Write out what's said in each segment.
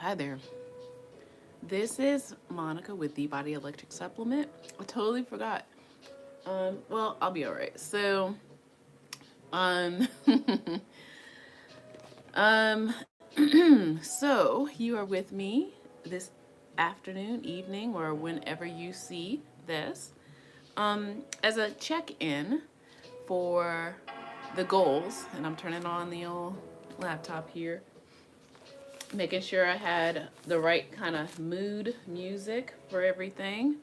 Hi there. This is Monica with the Body Electric Supplement. I totally forgot. Well, I'll be all right. Um, um, so you are with me this afternoon, evening, or whenever you see this, as a check-in for the goals, and I'm turning on the old laptop here, making sure I had the right kind of mood music for everything.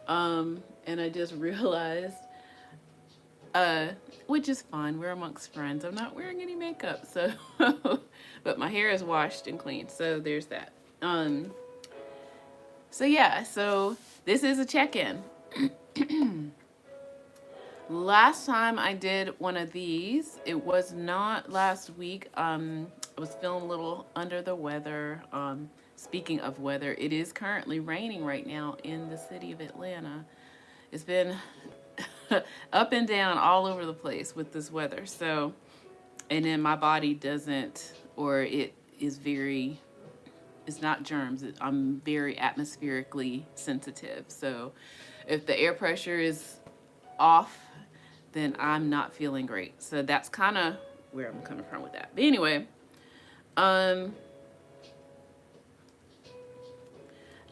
And I just realized, uh, which is fine. We're amongst friends. I'm not wearing any makeup, so, but my hair is washed and clean, so there's that. Um, so yeah, so this is a check-in. Last time I did one of these, it was not last week. I was feeling a little under the weather. Speaking of weather, it is currently raining right now in the city of Atlanta. It's been up and down all over the place with this weather. So, and then my body doesn't, or it is very, it's not germs. I'm very atmospherically sensitive. So, if the air pressure is off, then I'm not feeling great. So that's kind of where I'm coming from with that. But anyway, um,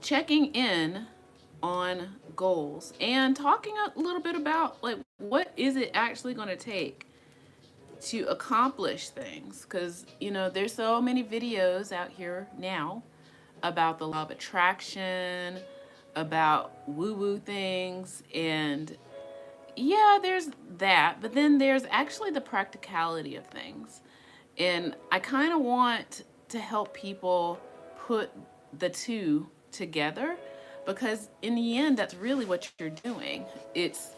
checking in on goals and talking a little bit about like what is it actually going to take to accomplish things, because there's so many videos out here now about the law of attraction, about woo woo things, and yeah, there's that, but then there's actually the practicality of things. And I kind of want to help people put the two together, because in the end, that's really what you're doing. It's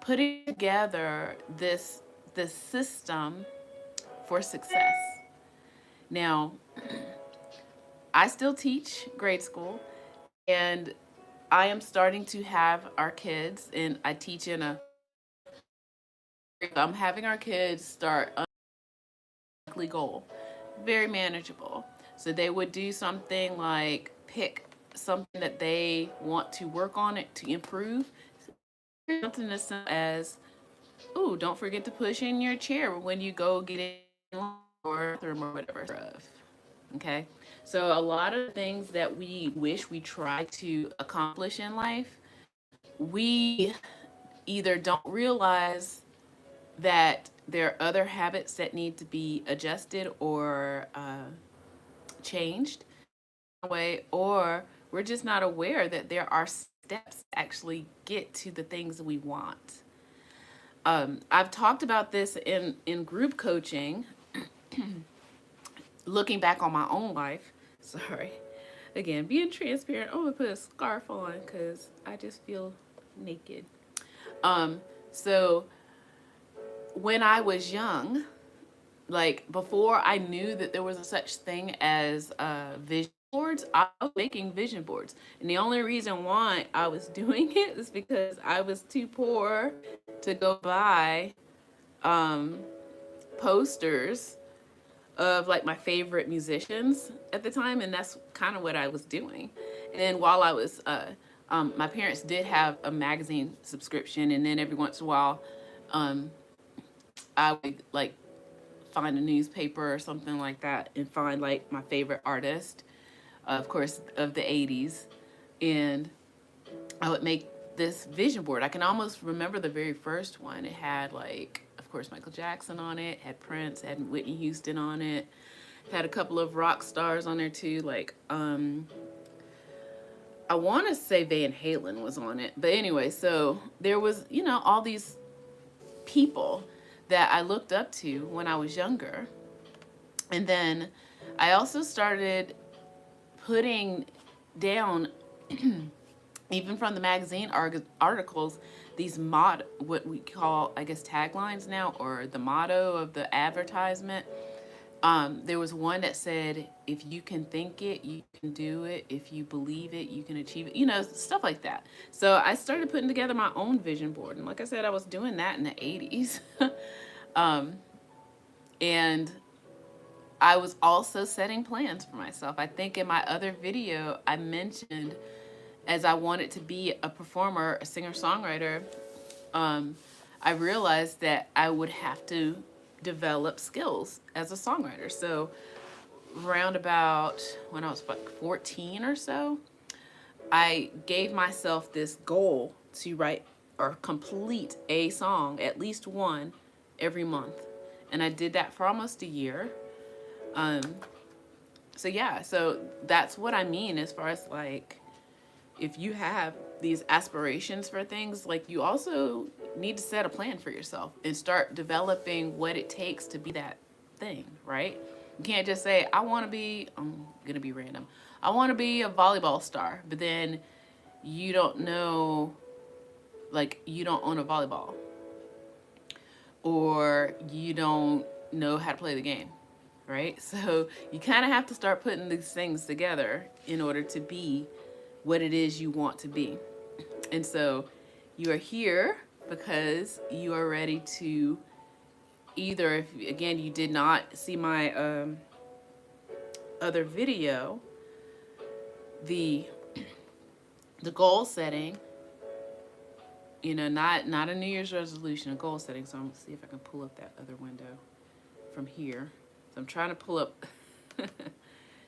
putting together this system for success. Now, I still teach grade school, and I am starting to have our kids, and I teach in a. I'm having our kids start a monthly goal, very manageable. So they would do something like pick something that they want to work on it to improve. Something as simple as, ooh, don't forget to push in your chair when you go get in or bathroom or whatever. Okay. So a lot of things that we wish we tried to accomplish in life, we either don't realize that there are other habits that need to be adjusted or changed way, or we're just not aware that there are steps to actually get to the things we want. I've talked about this in group coaching, looking back on my own life. Sorry. Again, being transparent. I'm gonna put a scarf on because I just feel naked. So when I was young, like before I knew that there was a such thing as vision boards, I was making vision boards. And the only reason why I was doing it is because I was too poor to go buy um, posters of like my favorite musicians at the time, and that's kind of what I was doing. And then while I was, my parents did have a magazine subscription, and then every once in a while, um, I would like find a newspaper or something like that and find like my favorite artist, of course, of the 80s. And I would make this vision board. I can almost remember the very first one. It had like, of course, Michael Jackson on it, had Prince, had Whitney Houston on it, had a couple of rock stars on there too, like I want to say Van Halen was on it. But anyway, so there was, all these people that I looked up to when I was younger. And then I also started putting down, even from the magazine articles, these what we call, I guess, taglines now, or the motto of the advertisement. There was one that said, if you can think it, you can do it. If you believe it, you can achieve it, stuff like that. So I started putting together my own vision board. And like I said, I was doing that in the 80s. um, and I was also setting plans for myself. I think in my other video, I mentioned as I wanted to be a performer, a singer-songwriter, I realized that I would have to develop skills as a songwriter. So around about when I was like 14 or so, I gave myself this goal to write or complete a song, at least one, every month. And I did that for almost a year. Um, so yeah, so that's what I mean as far as like, if you have these aspirations for things, like you also need to set a plan for yourself and start developing what it takes to be that thing, right? You can't just say, I want to be, I'm going to be random, I want to be a volleyball star, but then you don't know, like, you don't own a volleyball or you don't know how to play the game, right? So you kind of have to start putting these things together in order to be what it is you want to be. And so you are here because you are ready to either, if again you did not see my other video, the goal setting, you know, not a New Year's resolution, a goal setting. So I'm gonna see if I can pull up that other window from here. So I'm trying to pull up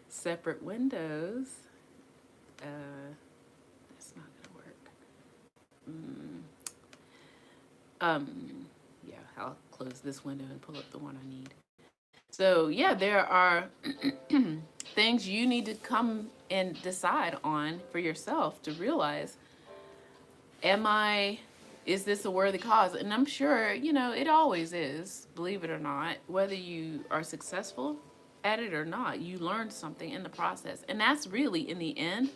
separate windows. That's not gonna work. Yeah, I'll close this window and pull up the one I need. So yeah, there are things you need to come and decide on for yourself to realize, is this a worthy cause? And I'm sure, you know, it always is, believe it or not, whether you are successful at it or not, you learn something in the process. And that's really, in the end,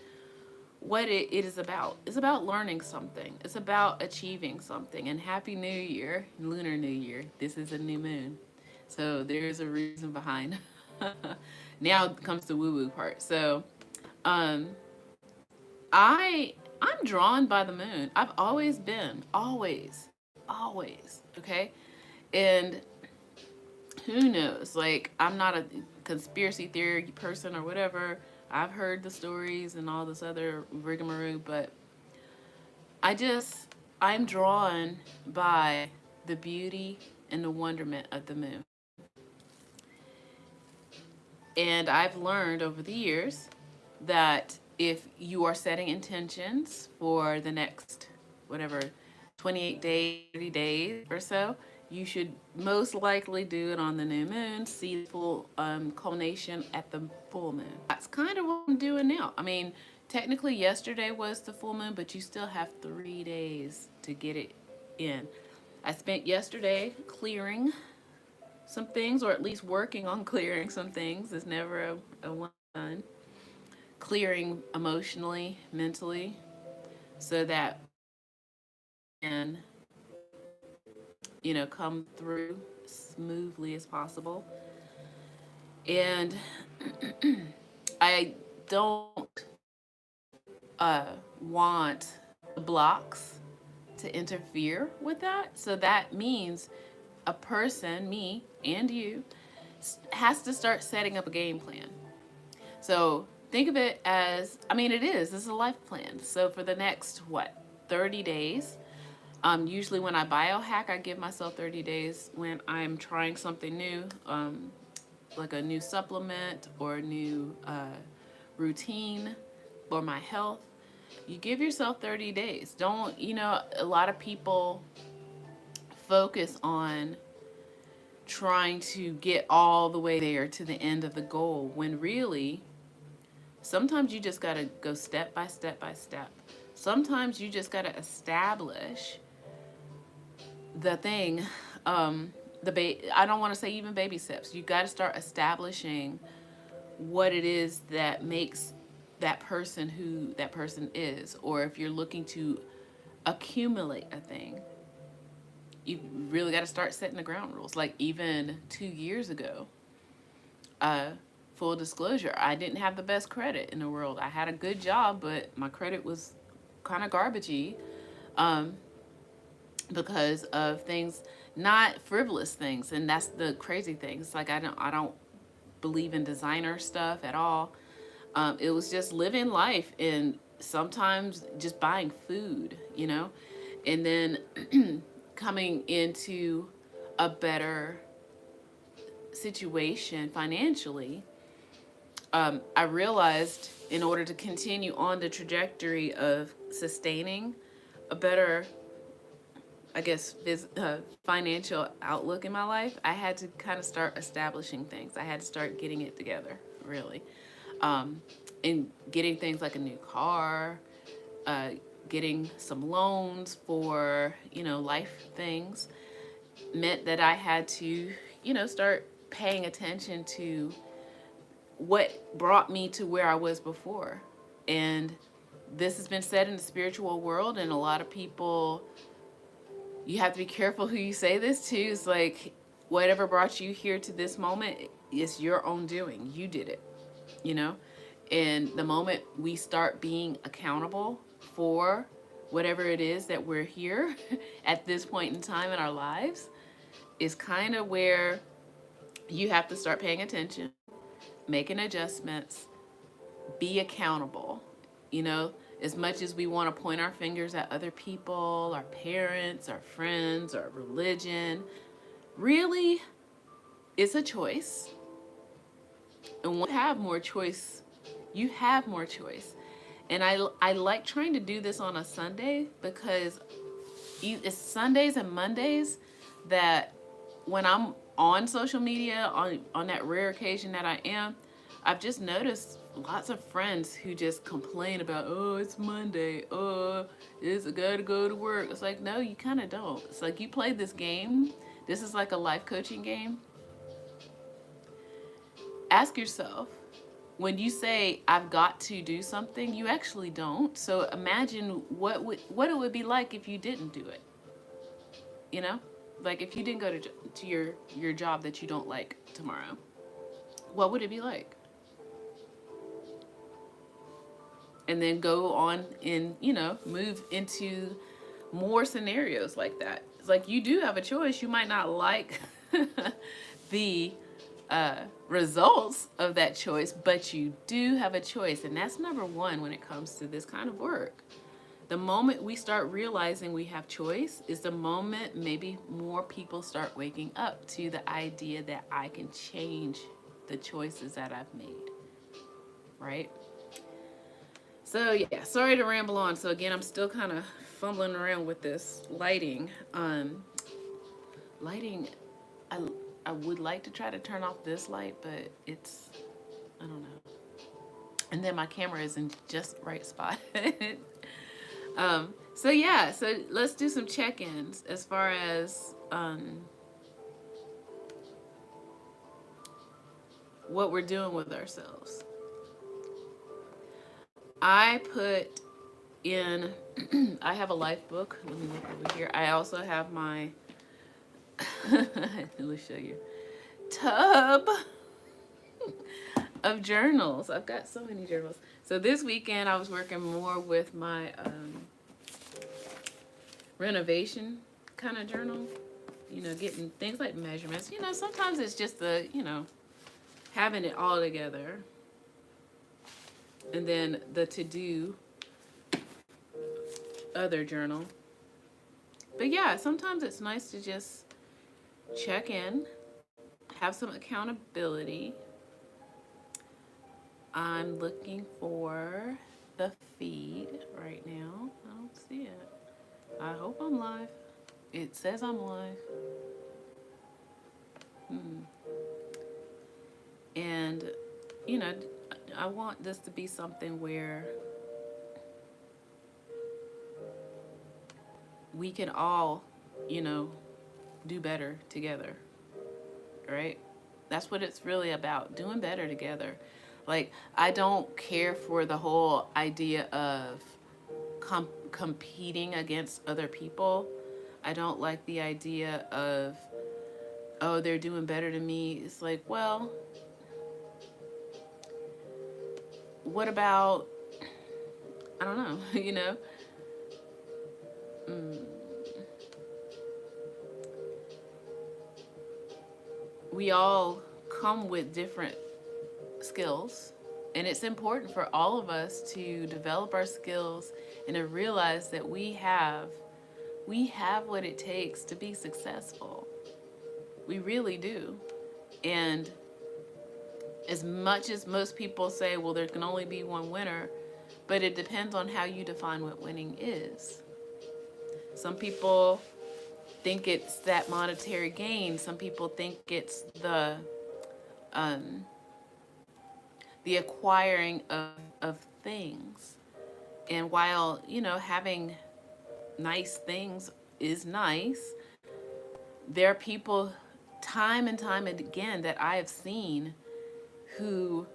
what it is about. It's about learning something. It's about achieving something. And Happy New Year, Lunar New Year. This is a new moon. So there's a reason behind. Now comes the woo-woo part. So I'm drawn by the moon. I've always been. Always. Always. Okay? And who knows? Like, I'm not a conspiracy theory person or whatever. I've heard the stories and all this other rigmarole, but I'm drawn by the beauty and the wonderment of the moon. And I've learned over the years that if you are setting intentions for the next, whatever, 28 days, 30 days or so, you should most likely do it on the new moon, see the full culmination at the full moon. That's kind of what I'm doing now. I mean, technically yesterday was the full moon, but you still have 3 days to get it in. I spent yesterday clearing some things, or at least working on clearing some things. It's never a one done. Clearing emotionally, mentally, so that and you know, come through smoothly as possible. And I don't want blocks to interfere with that. So that means a person, me and you, has to start setting up a game plan. So think of it as, I mean, it's a life plan. So for the next, 30 days, usually when I biohack, I give myself 30 days when I'm trying something new, like a new supplement or a new routine for my health. You give yourself 30 days. Don't, you know, a lot of people focus on trying to get all the way there to the end of the goal, when really, sometimes you just got to go step by step by step. Sometimes you just got to establish the thing, I don't want to say even baby steps. You got to start establishing what it is that makes that person who that person is. Or if you're looking to accumulate a thing, you really got to start setting the ground rules. Like even 2 years ago, full disclosure, I didn't have the best credit in the world. I had a good job, but my credit was kind of garbagey, because of things, not frivolous things. And that's the crazy thing. It's like I don't believe in designer stuff at all. It was just living life and sometimes just buying food, you know, and then coming into a better situation financially. I realized in order to continue on the trajectory of sustaining a better, I guess, financial outlook in my life, I had to kind of start establishing things. I had to start getting it together, really. Um, and getting things like a new car, uh, getting some loans for, life things meant that I had to, start paying attention to what brought me to where I was before. And this has been said in the spiritual world, and a lot of people, you have to be careful who you say this to. It's like, whatever brought you here to this moment, it's your own doing. You did it, you know? And the moment we start being accountable for whatever it is that we're here at this point in time in our lives, is kind of where you have to start paying attention, making adjustments, be accountable. You know, as much as we want to point our fingers at other people, our parents, our friends, our religion, really, it's a choice. And when you have more choice, you have more choice. And I like trying to do this on a Sunday because it's Sundays and Mondays that when I'm on social media, on that rare occasion that I am, I've just noticed lots of friends who just complain about, oh, it's Monday, oh, it's I gotta go to work. It's like, no, you kind of don't. It's like you play this game. This is like a life coaching game. Ask yourself, when you say I've got to do something, you actually don't. So imagine what it would be like if you didn't do it. You know, like if you didn't go to your job that you don't like tomorrow, what would it be like? And then go on and, move into more scenarios like that. It's like you do have a choice. You might not like the results of that choice, but you do have a choice. And that's number one when it comes to this kind of work. The moment we start realizing we have choice is the moment maybe more people start waking up to the idea that I can change the choices that I've made, right? So yeah, sorry to ramble on. So again, I'm still kind of fumbling around with this lighting. Lighting, I would like to try to turn off this light, but it's, I don't know. And then my camera is in just right spot. So yeah, so let's do some check-ins as far as what we're doing with ourselves. I put in, I have a life book. Let me look over here. I also have my, let me show you, tub of journals. I've got so many journals. So this weekend I was working more with my renovation kind of journal, getting things like measurements. Sometimes it's just the, having it all together. And then the to-do other journal. But yeah, sometimes it's nice to just check in, have some accountability. I'm looking for the feed right now. I don't see it. I hope I'm live. It says I'm live. And, I want this to be something where we can all, do better together, right? That's what it's really about, doing better together. Like, I don't care for the whole idea of competing against other people. I don't like the idea of, oh, they're doing better than me. It's like, well, what about, I don't know, we all come with different skills, and it's important for all of us to develop our skills and to realize that we have what it takes to be successful. We really do. And as much as most people say, well, there can only be one winner, but it depends on how you define what winning is. Some people think it's that monetary gain. Some people think it's the acquiring of things. And while, having nice things is nice, there are people time and time again that I have seen who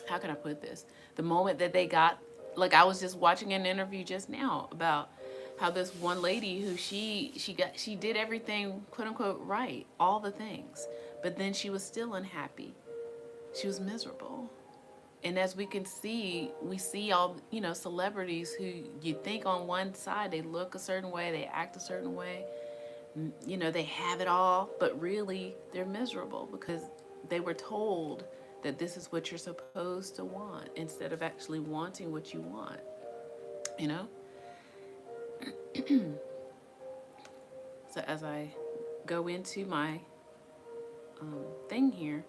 how can I put this? The moment that they got, like, I was just watching an interview just now about how this one lady who she did everything quote unquote right, all the things, but then she was still unhappy. She was miserable. And as we see all, celebrities who you think on one side they look a certain way, they act a certain way, they have it all, but really they're miserable because they were told that this is what you're supposed to want instead of actually wanting what you want, So as I go into my thing here,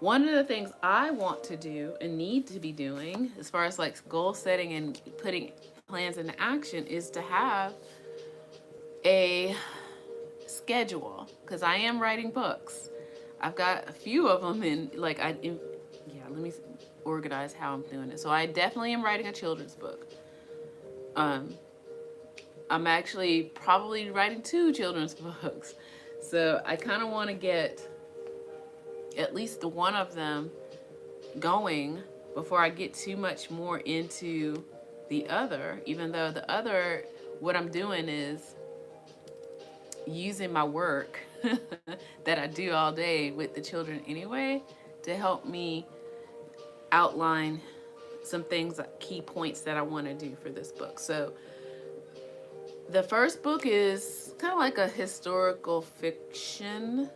one of the things I want to do and need to be doing as far as like goal setting and putting plans into action is to have a schedule, because I am writing books. I've got a few of them let me organize how I'm doing it. So I definitely am writing a children's book. I'm actually probably writing 2 children's books. So I kind of want to get at least the one of them going before I get too much more into the other, even though the other, what I'm doing is using my work that I do all day with the children anyway to help me outline some things, key points that I want to do for this book. So the first book is kind of like a historical fiction.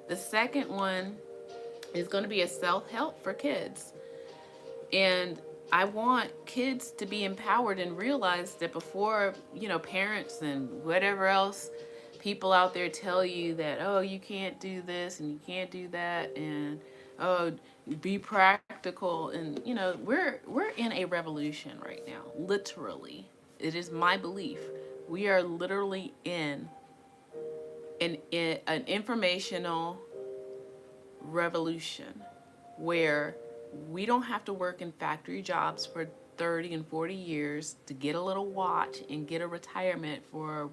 The second one is going to be a self-help for kids. And I want kids to be empowered and realize that before, parents and whatever else people out there tell you that, oh, you can't do this and you can't do that, and oh, be practical. And we're in a revolution right now, literally. It is my belief we are literally in an informational revolution where we don't have to work in factory jobs for 30 and 40 years to get a little watch and get a retirement for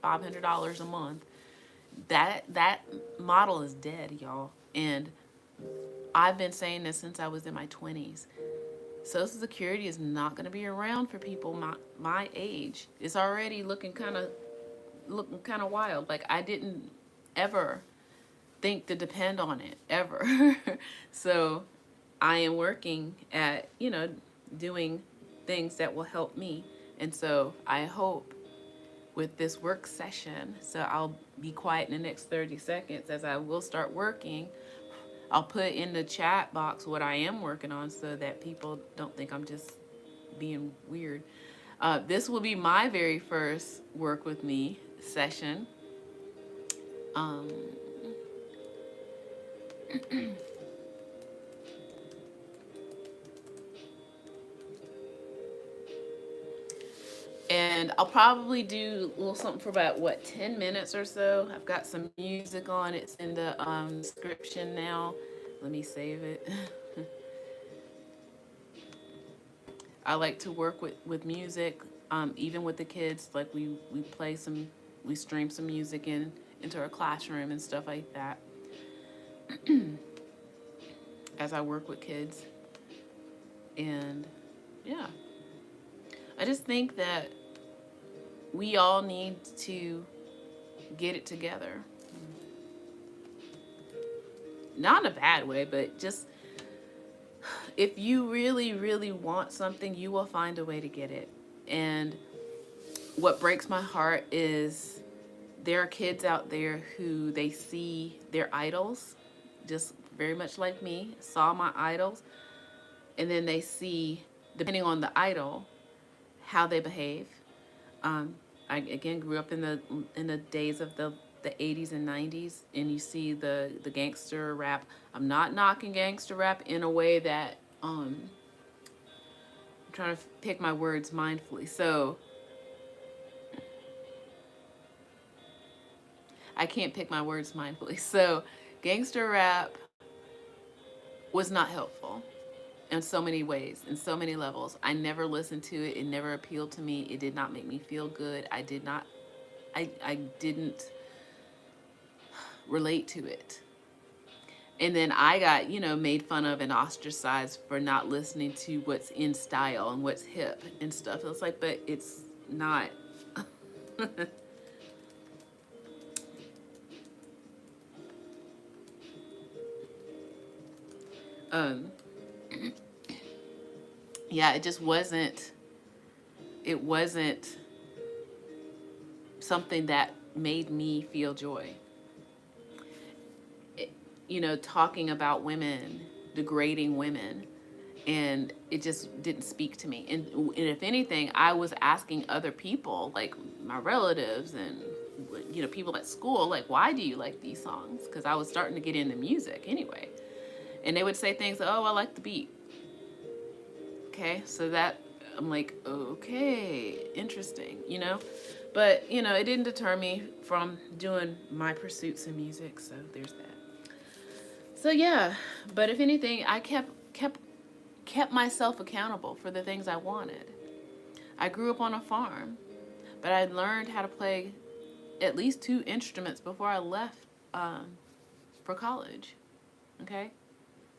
$500 a month. That model is dead, y'all. And I've been saying this since I was in my 20s. Social Security is not going to be around for people my age. It's already looking kind of wild. Like, I didn't ever think to depend on it, ever. So I am working at, doing things that will help me. And so I hope with this work session, so I'll be quiet in the next 30 seconds as I will start working. I'll put in the chat box what I am working on so that people don't think I'm just being weird. This will be my very first work with me session. And I'll probably do a little something for about 10 minutes or so. I've got some music on. It's in the description now. Let me save it. I like to work with music, even with the kids. Like we stream some music into our classroom and stuff like that as I work with kids. And yeah, I just think that we all need to get it together. Not in a bad way, but just if you really, really want something, you will find a way to get it. And what breaks my heart is there are kids out there who they see their idols, just very much like me, saw my idols, and then they see, depending on the idol, how they behave. Um, I again grew up in the days of the 80s and 90s, and you see the gangster rap. I'm not knocking gangster rap in a way that I'm trying to pick my words mindfully. So I can't pick my words mindfully. So gangster rap was not helpful in so many ways, in so many levels. I never listened to it. It never appealed to me. It did not make me feel good. I didn't relate to it. And then I got, made fun of and ostracized for not listening to what's in style and what's hip and stuff. It's like, but it's not. um, yeah, it just wasn't. It wasn't something that made me feel joy. It, talking about women, degrading women, and it just didn't speak to me. And if anything, I was asking other people, like my relatives and people at school, like, why do you like these songs? Because I was starting to get into music anyway, and they would say things like, oh, I like the beat. Okay, so that I'm like, okay, interesting, but it didn't deter me from doing my pursuits in music. So there's that. So yeah, but if anything, I kept myself accountable for the things I wanted. I grew up on a farm, but I learned how to play at least 2 instruments before I left for college. Okay,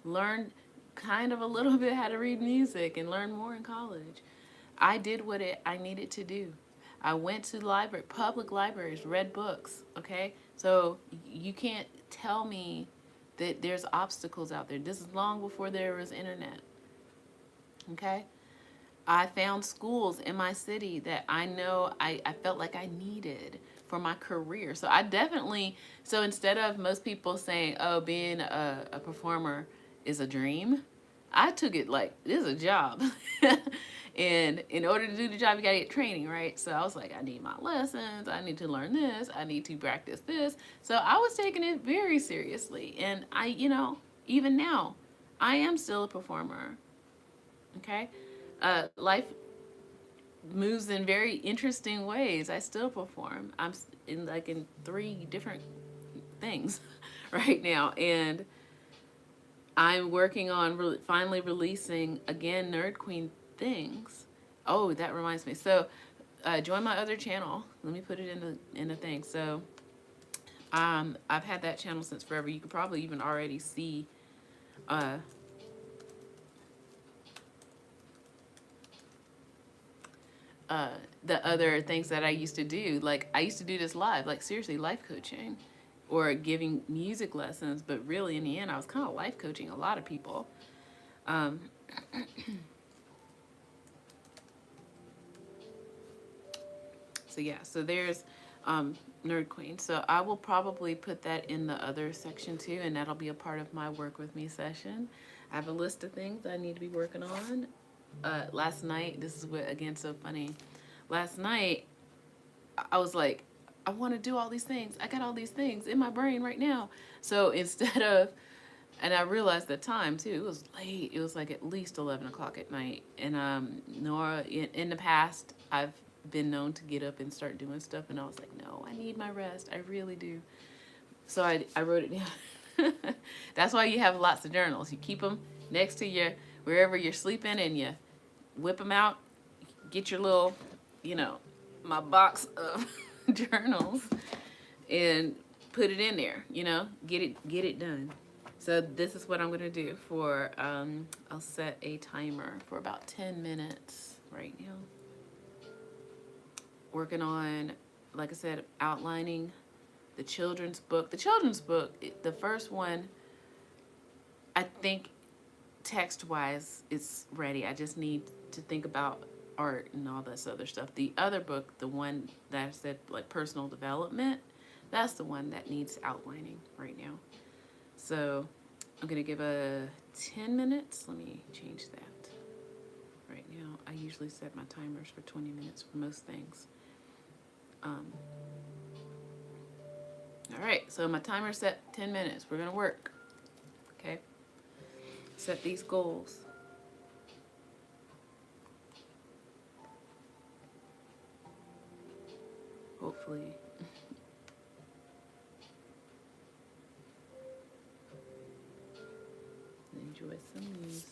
learned kind of a little bit how to read music and learn more in college. I did what I needed to do. I went to public libraries, read books. Okay, so you can't tell me that there's obstacles out there. This is long before there was internet. Okay, I found schools in my city that I know I felt like I needed for my career. So I definitely, so instead of most people saying, oh, being a performer is a dream, I took it like, this is a job. And in order to do the job, you gotta get training, right? So I was like, I need my lessons. I need to learn this. I need to practice this. So I was taking it very seriously. And even now, I am still a performer. Okay? Life moves in very interesting ways. I still perform. I'm in 3 different things right now, and I'm working on finally releasing again Nerd Queen things. Oh, that reminds me. So, join my other channel. Let me put it in the thing. So, I've had that channel since forever. You could probably even already see. The other things that I used to do. Like, I used to do this live, like seriously, life coaching or giving music lessons. But really, in the end, I was kind of life coaching a lot of people. So yeah, so there's Nerd Queen. So I will probably put that in the other section too, and that'll be a part of my work with me session. I have a list of things I need to be working on. Last night, this is what, again, so funny. Last night, I was like, I want to do all these things. I got all these things in my brain right now. So instead of, and I realized the time too, it was late. It was like at least 11 o'clock at night. And Nora, in the past, I've been known to get up and start doing stuff. And I was like, no, I need my rest. I really do. So I wrote it down. That's why you have lots of journals. You keep them next to you wherever you're sleeping, and you whip them out, get your little, my box of journals, and put it in there, get it done. So this is what I'm going to do for, I'll set a timer for about 10 minutes right now. Working on, like I said, outlining the children's book. The children's book, the first one, I think text-wise, it's ready. I just need to think about art and all this other stuff. The other book, the one that I said, like personal development, that's the one that needs outlining right now. So I'm going to give a 10 minutes. Let me change that. Right now, I usually set my timers for 20 minutes for most things. All right, so my timer set 10 minutes. We're going to work. Okay? Set these goals. Hopefully. Enjoy some music.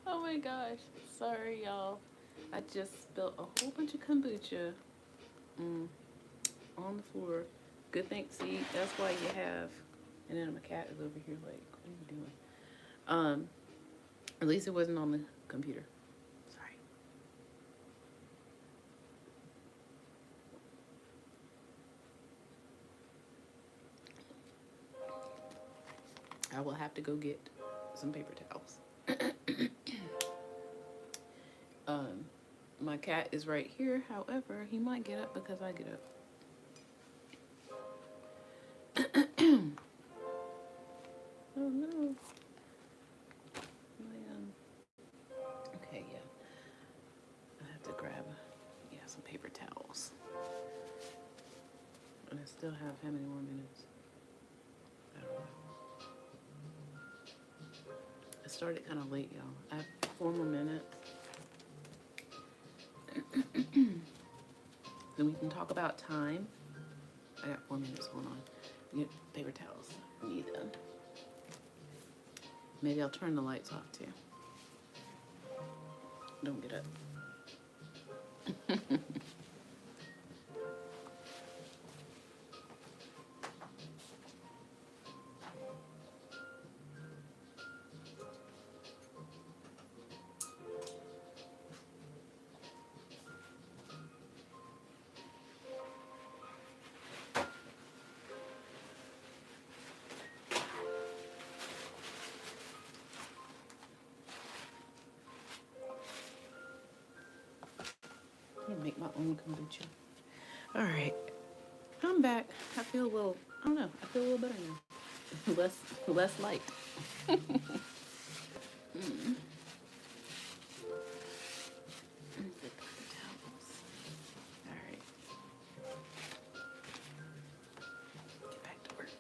Oh my gosh. Sorry, y'all. I just spilled a whole bunch of kombucha mm, on the floor. Good thing, see, that's why you have. And then my cat is over here like, what are you doing? At least it wasn't on the computer. Sorry. I will have to go get some paper towels. My cat is right here. However, he might get up because I get up. Oh no. Okay, yeah. I have to grab, some paper towels. And I still have how many more minutes? I don't know. I started kind of late, y'all. I have 4 more minutes. Then we can talk about time. I got 4 minutes. Hold on. Get paper towels. I need them. Maybe I'll turn the lights off too. Don't get up. I'm gonna make my own kombucha. All right, I'm back. I feel a little, I don't know, I feel a little better now. less light. All right, get back to work.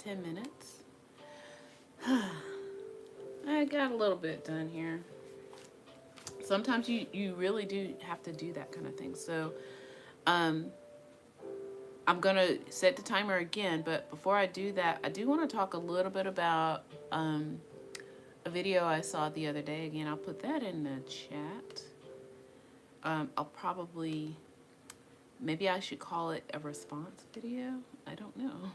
10 minutes. I got a little bit done here. Sometimes you really do have to do that kind of thing. So I'm gonna set the timer again, but before I do that, I do want to talk a little bit about a video I saw the other day. Again, I'll put that in the chat. I'll probably, maybe I should call it a response video. I don't know.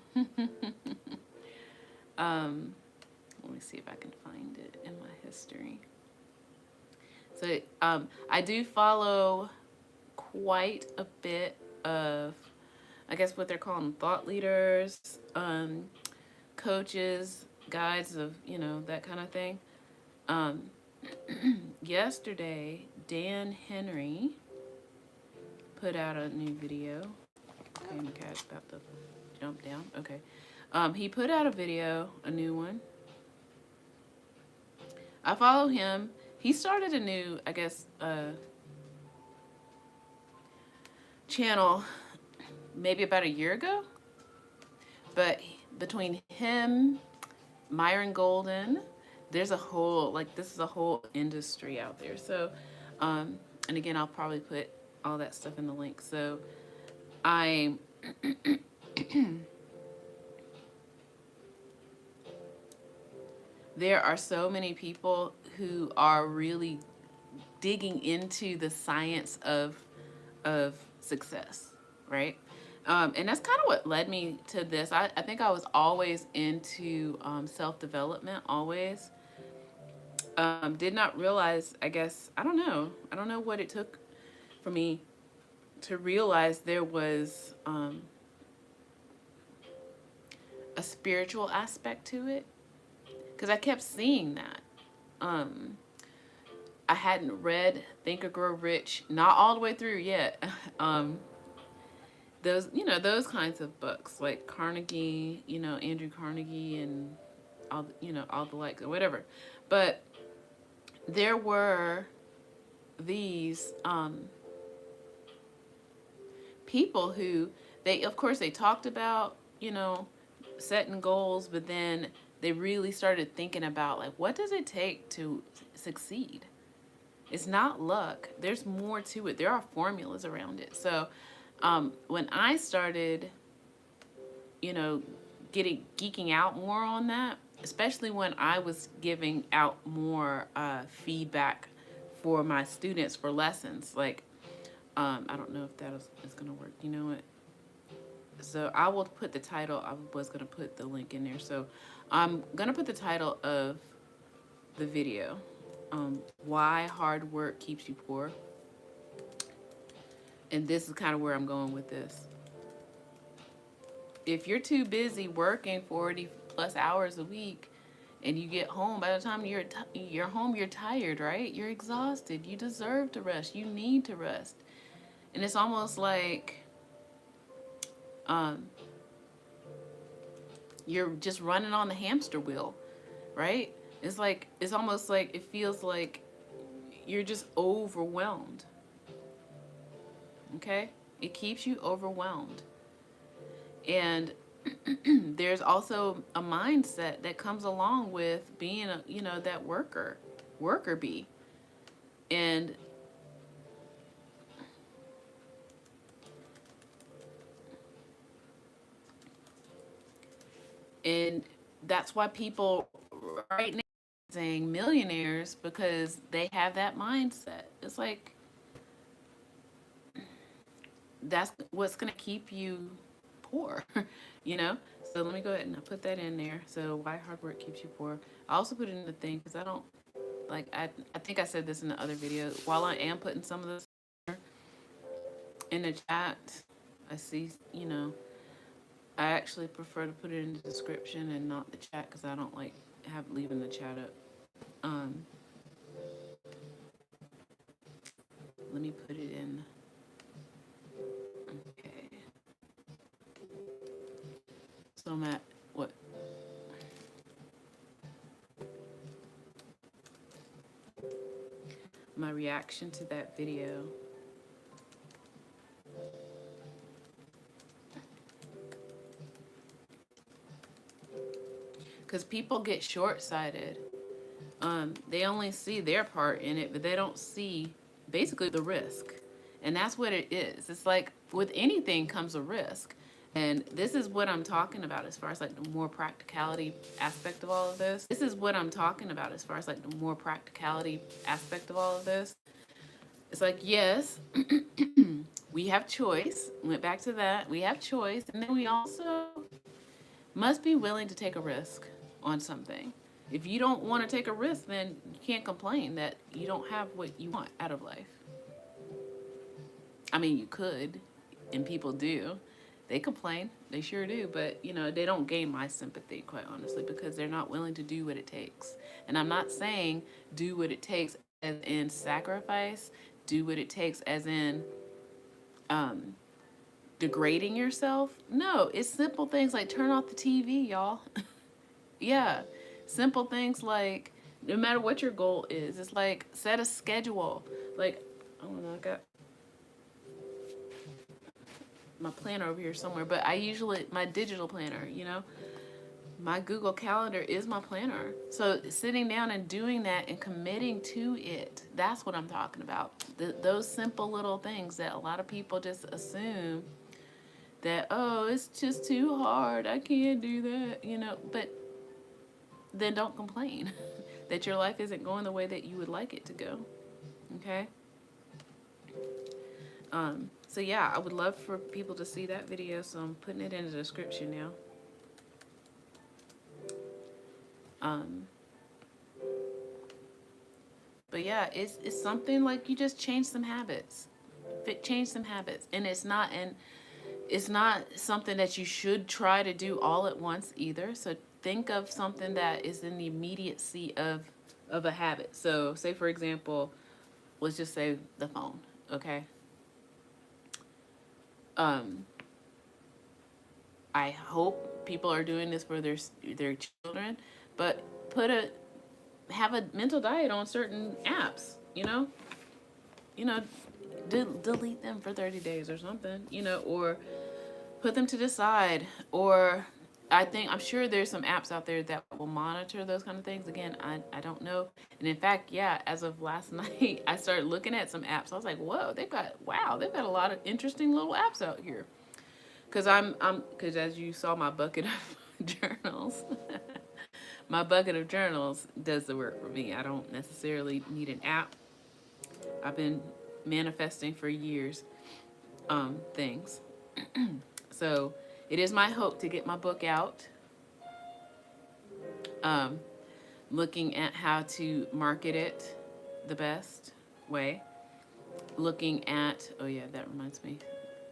Let me see if I can find it in my history. So I do follow quite a bit of, I guess what they're calling thought leaders, coaches, guides of, you know, that kind of thing. Yesterday, Dan Henry put out a new video. Okay, my cat's about to jump down. Okay. He put out a video, a new one. I follow him. He started a new, I guess, channel maybe about a year ago. But between him, Myron Golden, there's a whole, like, this is a whole industry out there. So, and again, I'll probably put all that stuff in the link. So I there are so many people who are really digging into the science of success, right? And that's kind of what led me to this. I think I was always into self-development, always. Did not realize, I guess, I don't know what it took for me to realize there was a spiritual aspect to it. Because I kept seeing that. I hadn't read Think or Grow Rich, not all the way through yet. Those, you know, those kinds of books, like Carnegie, you know, Andrew Carnegie and all, you know, all the likes or whatever. But there were these people who, they, of course, they talked about, you know, setting goals, but then they really started thinking about, like, what does it take to succeed? It's not luck. There's more to it. There are formulas around it. So when I started, you know, geeking out more on that, especially when I was giving out more feedback for my students for lessons, like, I don't know if that is going to work. You know what? So I will put the title. I was going to put the link in there. So I'm going to put the title of the video, Why Hard Work Keeps You Poor. And this is kind of where I'm going with this. If you're too busy working 40 plus hours a week and you get home, by the time you're home, you're tired, right? You're exhausted. You deserve to rest. You need to rest. And it's almost like you're just running on the hamster wheel, right? It's like, it's almost like, it feels like you're just overwhelmed. Okay? It keeps you overwhelmed. And there's also a mindset that comes along with being a, you know, that worker bee. And that's why people right now are saying millionaires, because they have that mindset. It's like, that's what's going to keep you poor, you know? So let me go ahead and put that in there. So why hard work keeps you poor. I also put it in the thing because I don't, like, I think I said this in the other video. While I am putting some of this in the chat, I see, you know, I actually prefer to put it in the description and not the chat because I don't like leaving the chat up. Let me put it in. Okay. So I'm at what? My reaction to that video. because people get short-sighted. They only see their part in it, but they don't see basically the risk. And that's what it is. It's like with anything comes a risk. And this is what I'm talking about as far as like the more practicality aspect of all of this. This is what I'm talking about as far as like the more practicality aspect of all of this. It's like, yes, we have choice. Went back to that. We have choice. And then we also must be willing to take a risk on something. If you don't want to take a risk, then you can't complain that you don't have what you want out of life. I mean, you could, and people do. They complain, they sure do, but you know, they don't gain my sympathy, quite honestly, because they're not willing to do what it takes. And I'm not saying do what it takes as in sacrifice, do what it takes as in um, degrading yourself. No, it's simple things like turn off the TV, y'all. Yeah, simple things like no matter what your goal is, it's like set a schedule. Like, I don't know, I got my planner over here somewhere, but I usually, my digital planner, you know, my Google Calendar is my planner. So sitting down and doing that and committing to it, that's what I'm talking about. Those simple little things that a lot of people just assume that, oh, it's just too hard, I can't do that, you know, but then don't complain that your life isn't going the way that you would like it to go. Okay? So yeah, I would love for people to see that video, so I'm putting it in the description now. But yeah, it's something like you just change some habits. Change some habits. And it's not something that you should try to do all at once either. So think of something that is in the immediacy of a habit. So say for example, let's just say the phone, okay? I hope people are doing this for their children, but have a mental diet on certain apps, you know, delete them for 30 days or something, you know, or put them to the side. Or I'm sure there's some apps out there that will monitor those kind of things. Again, I don't know. And in fact, yeah, as of last night, I started looking at some apps. I was like, whoa, they've got a lot of interesting little apps out here. Because as you saw, my bucket of journals, my bucket of journals does the work for me. I don't necessarily need an app. I've been manifesting for years, things. So it is my hope to get my book out. Looking at how to market it the best way. Looking at, oh yeah, that reminds me,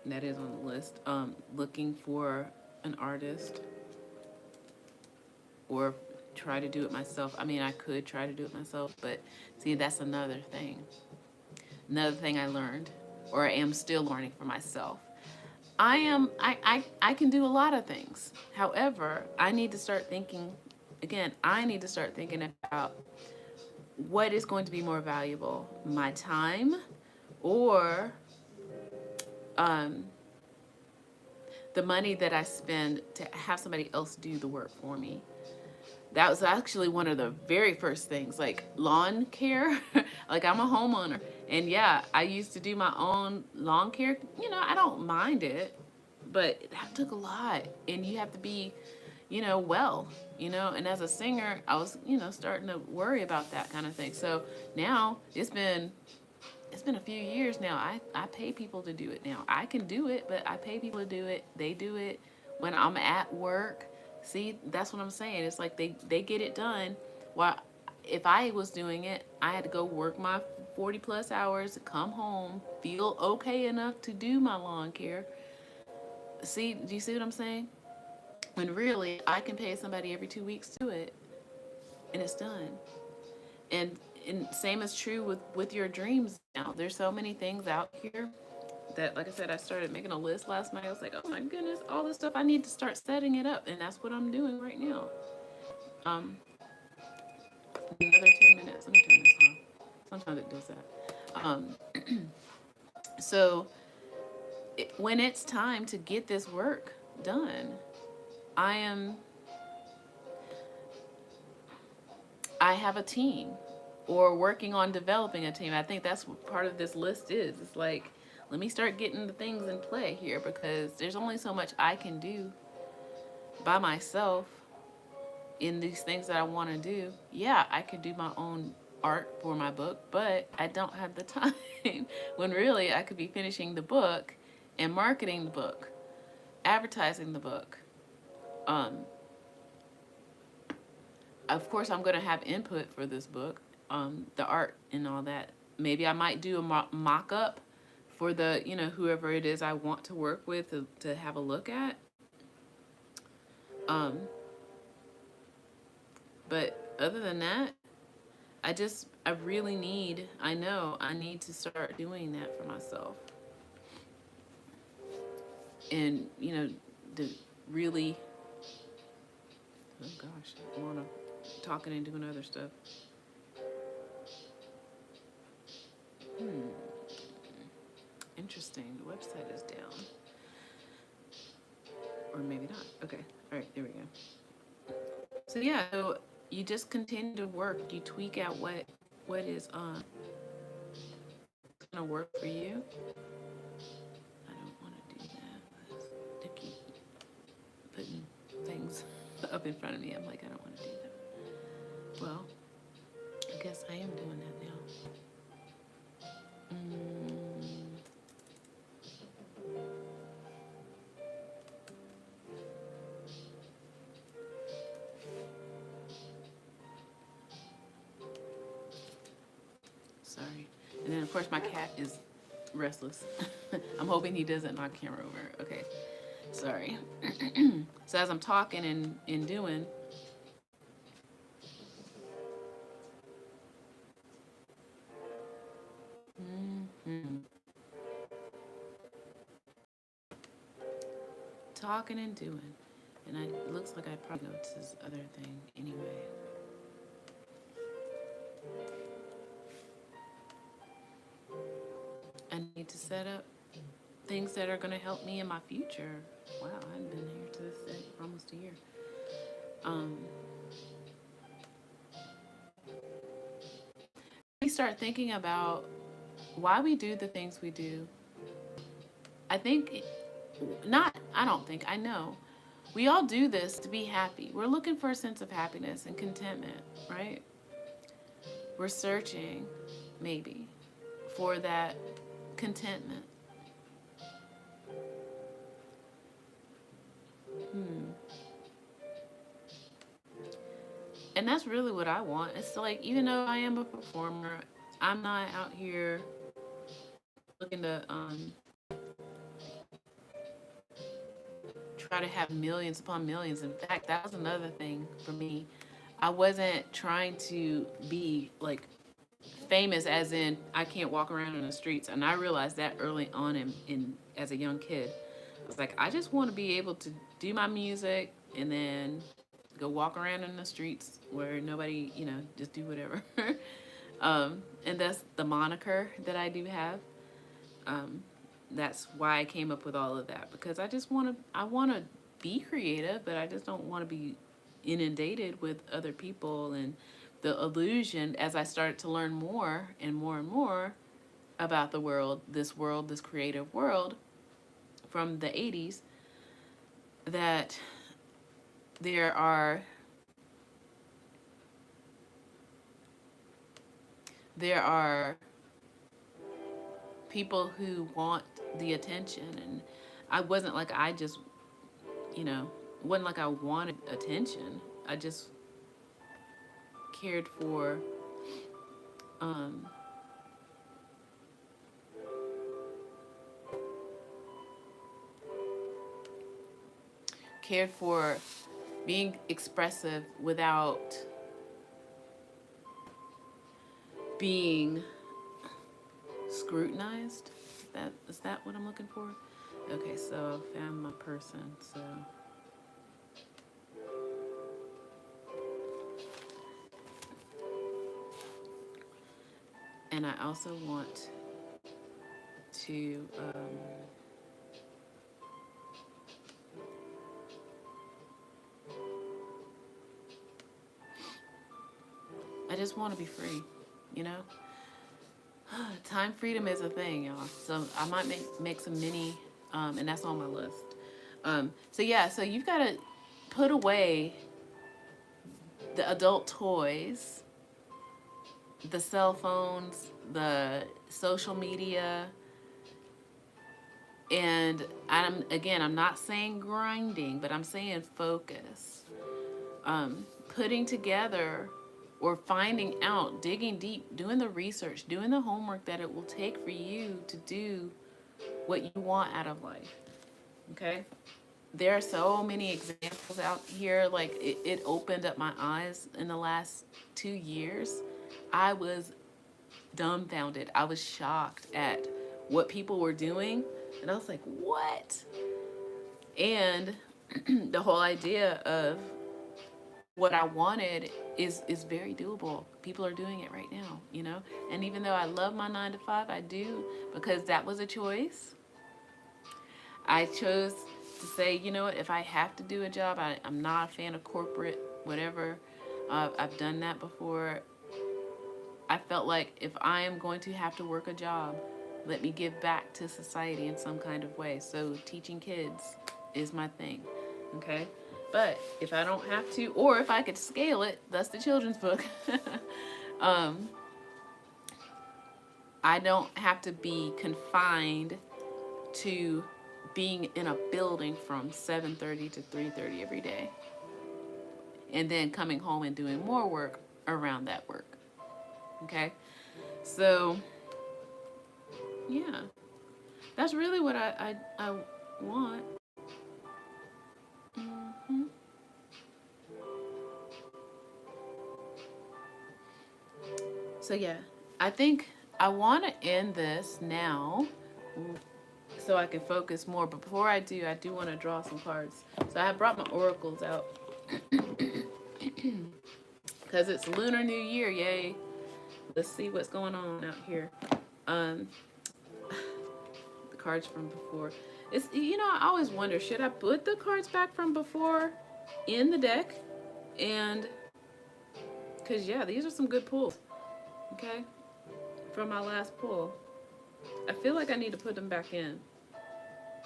that is on the list. Looking for an artist, or try to do it myself. I mean, I could try to do it myself, but see, that's another thing. Another thing I learned, or I am still learning for myself. I can do a lot of things. However, I need to start thinking, again, about what is going to be more valuable, my time or the money that I spend to have somebody else do the work for me. That was actually one of the very first things, like lawn care. Like, I'm a homeowner, and yeah, I used to do my own lawn care. You know, I don't mind it, but that took a lot, and you have to be, well, and as a singer, I was, starting to worry about that kind of thing. So now it's been a few years now. I pay people to do it now. I can do it, but I pay people to do it. They do it when I'm at work. See, that's what I'm saying. It's like they get it done. While if I was doing it, I had to go work my 40 plus hours, come home, feel okay enough to do my lawn care. See, do you see what I'm saying? When really, I can pay somebody every 2 weeks to do it, and it's done. And same is true with your dreams now. There's so many things out here that, like I said, I started making a list last night. I was like, oh my goodness, all this stuff, I need to start setting it up. And that's what I'm doing right now. Another 10 minutes. Let me turn this off. Sometimes it does that. So when it's time to get this work done, I am I have a team or working on developing a team. I think that's what part of this list is. It's like, let me start getting the things in play here because there's only so much I can do by myself in these things that I want to do. Yeah, I could do my own art for my book, but I don't have the time when really I could be finishing the book and marketing the book, advertising the book. Um, of course, I'm going to have input for this book, the art and all that. Maybe I might do a mock-up for the, whoever it is I want to work with to have a look at. But other than that, I know I need to start doing that for myself. And, to really, oh gosh, I want to talking and doing other stuff. Interesting. The website is down. Or maybe not. Okay. All right. There we go. So yeah, so you just continue to work. You tweak out what is gonna work for you. I don't want to do that. They keep putting things up in front of me. I'm like, I don't want to do that. Well, I guess I am doing that now. Sorry. And then, of course, my cat is restless. I'm hoping he doesn't knock camera over. Okay. Sorry. So as I'm talking and doing, talking and doing. And it looks like I probably go to this other thing anyway. I need to set up things that are going to help me in my future. Wow, I haven't been here to this day for almost a year. We start thinking about why we do the things we do. I know. We all do this to be happy. We're looking for a sense of happiness and contentment, right? We're searching, maybe, for that contentment. And that's really what I want. It's like, even though I am a performer, I'm not out here looking to try to have millions upon millions. In fact, that was another thing for me. I wasn't trying to be like famous as in I can't walk around in the streets. And I realized that early on in as a young kid. I was like, I just want to be able to do my music and then go walk around in the streets where nobody, just do whatever. And that's the moniker that I do have. That's why I came up with all of that, because I want to be creative, but I just don't want to be inundated with other people and the illusion as I started to learn more and more and more about the world, this creative world from the 80s, that there are people who want the attention, and I wasn't like I just, wasn't like I wanted attention. I just cared for being expressive without being scrutinized. Is that what I'm looking for? Okay, so I found my person. So and I also want to just want to be free, you know? Time freedom is a thing, y'all. So I might make some mini, and that's on my list. So yeah, so you've got to put away the adult toys, the cell phones, the social media, and I'm not saying grinding, but I'm saying focus. Putting together or finding out, digging deep, doing the research, doing the homework that it will take for you to do what you want out of life. Okay? There are so many examples out here. Like, it opened up my eyes in the last 2 years. I was dumbfounded. I was shocked at what people were doing. And I was like, what? And the whole idea of what I wanted is very doable. People are doing it right now, you know? And even though I love my 9 to 5, I do, because that was a choice. I chose to say, you know what, if I have to do a job, I'm not a fan of corporate, whatever. I've done that before. I felt like if I am going to have to work a job, let me give back to society in some kind of way. So teaching kids is my thing, okay? But if I don't have to, or if I could scale it, that's the children's book. I don't have to be confined to being in a building from 7:30 to 3:30 every day, and then coming home and doing more work around that work. Okay, so yeah, that's really what I want. Mm-hmm. So yeah, I think I want to end this now so I can focus more. But before I do want to draw some cards. So I have brought my oracles out because it's Lunar New Year, yay. Let's see what's going on out here. The cards from before. It's, you know, I always wonder, should I put the cards back from before in the deck? And because yeah, these are some good pulls. Okay, from my last pull, I feel like I need to put them back in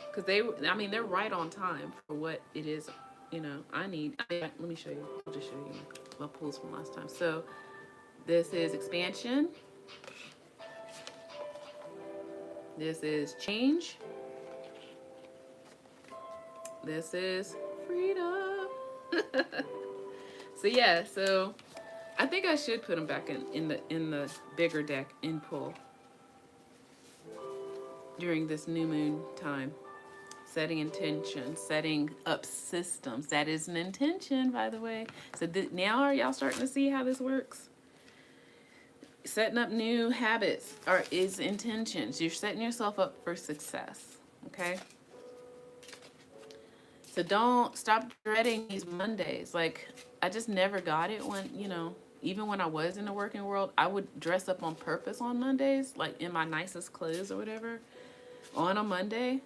because they're right on time for what it is. You know, I need. Let me show you. I'll just show you my pulls from last time. So this is expansion. This is change. This is freedom. So yeah, so I think I should put them back in the bigger deck in pull during this new moon time. Setting intention, setting up systems. That is an intention, by the way. So now are y'all starting to see how this works? Setting up new habits is intentions. You're setting yourself up for success, okay? So don't stop dreading these Mondays. Like, I just never got it when, you know, even when I was in the working world, I would dress up on purpose on Mondays, like in my nicest clothes or whatever, on a Monday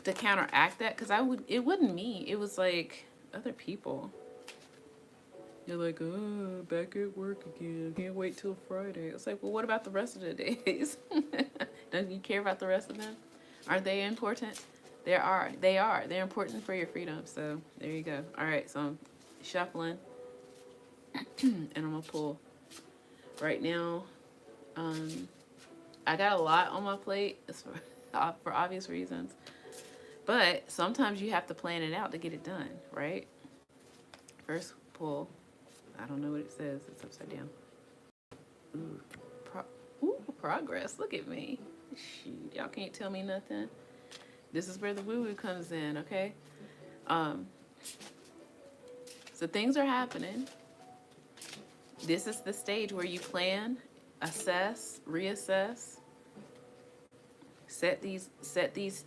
to counteract that. Because it wasn't me. It was like other people. You're like, oh, back at work again. Can't wait till Friday. It's like, well, what about the rest of the days? Don't you care about the rest of them? Aren't they important? They are. They're important for your freedom. So there you go. All right. So I'm shuffling, and I'm gonna pull. Right now, I got a lot on my plate for obvious reasons. But sometimes you have to plan it out to get it done, right? First pull. I don't know what it says. It's upside down. Ooh, progress. Look at me. Shoot, y'all can't tell me nothing. This is where the woo-woo comes in, okay? So things are happening. This is the stage where you plan, assess, reassess, set these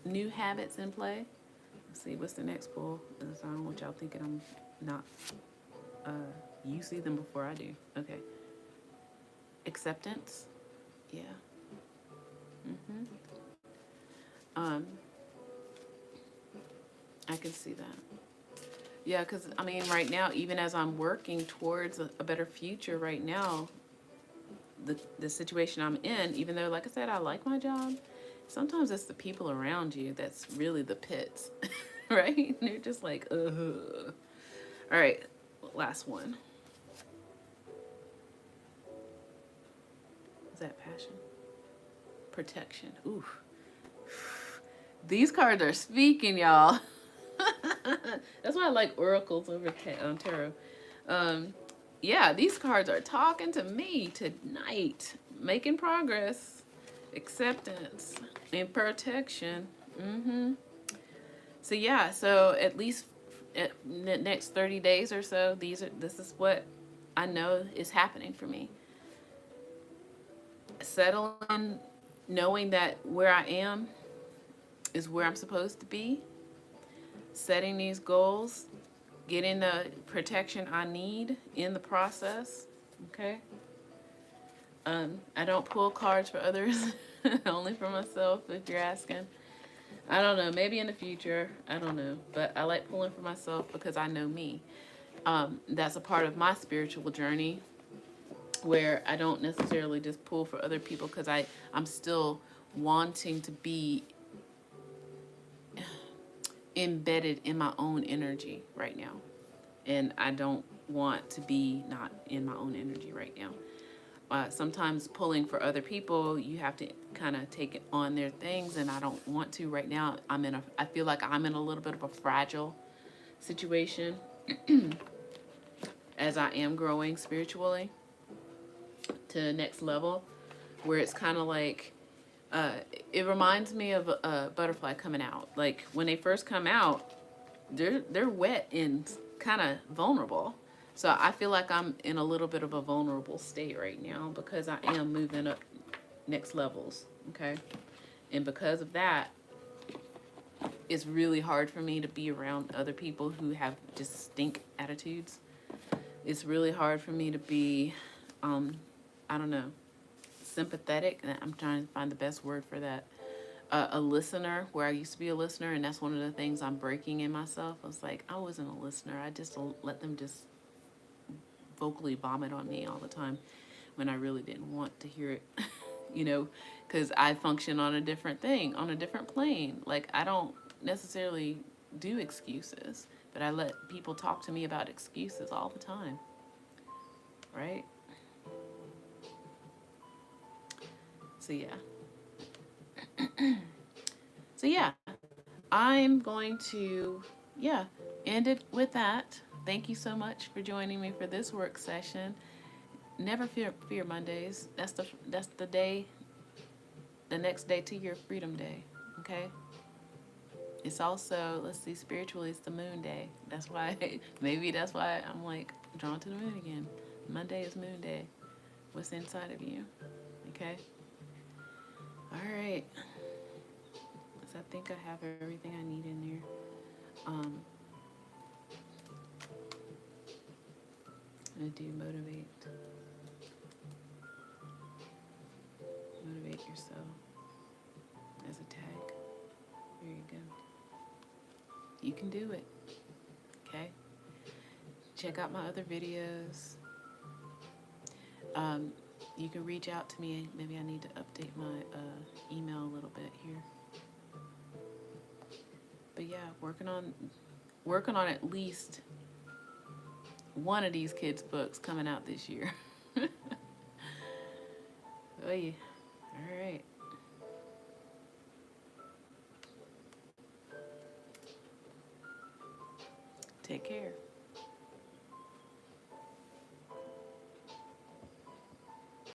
new habits in play. Let's see, what's the next pull? I don't want y'all thinking I'm not. You see them before I do. Okay. Acceptance. Yeah. I can see that. Yeah, because I mean, right now, even as I'm working towards a better future right now, the situation I'm in, even though, like I said, I like my job, sometimes it's the people around you that's really the pits, right? And they're just like, ugh. All right, last one. Is that passion? Protection. Ooh. These cards are speaking, y'all. That's why I like oracles over tarot. Yeah, these cards are talking to me tonight. Making progress, acceptance, and protection. So yeah, so at least in the next 30 days or so, this is what I know is happening for me. Settling, knowing that where I am is where I'm supposed to be. Setting these goals, getting the protection I need in the process. Okay. I don't pull cards for others, only for myself, if you're asking. I don't know, maybe in the future, I don't know, but I like pulling for myself because I know me. That's a part of my spiritual journey where I don't necessarily just pull for other people because I'm still wanting to be embedded in my own energy right now. And I don't want to be not in my own energy right now. Sometimes pulling for other people, you have to kind of take it on their things, and I don't want to right now. I feel like I'm in a little bit of a fragile situation as I am growing spiritually to the next level, where it's kind of like, it reminds me of a butterfly coming out. Like when they first come out, they're wet and kind of vulnerable. So I feel like I'm in a little bit of a vulnerable state right now because I am moving up next levels, okay? And because of that, it's really hard for me to be around other people who have just stink attitudes. It's really hard for me to be, I don't know, sympathetic. I'm trying to find the best word for that. A listener, where I used to be a listener, and that's one of the things I'm breaking in myself. I was like, I wasn't a listener. I just let them just vocally vomit on me all the time when I really didn't want to hear it, because I function on a different thing, on a different plane. Like, I don't necessarily do excuses, but I let people talk to me about excuses all the time, right? So yeah, I'm going to, end it with that. Thank you so much for joining me for this work session. Never fear Mondays. That's the day, the next day to your freedom day. Okay. It's also, let's see, spiritually, it's the moon day. That's why, maybe that's why I'm like drawn to the moon again. Monday is moon day. What's inside of you? Okay. All right. So I think I have everything I need in there. I'm gonna do motivate. Motivate yourself as a tag. There you go. You can do it. Okay. Check out my other videos. You can reach out to me. Maybe I need to update my email a little bit here. But yeah, working on at least one of these kids' books coming out this year. Oh yeah. All right. Take care.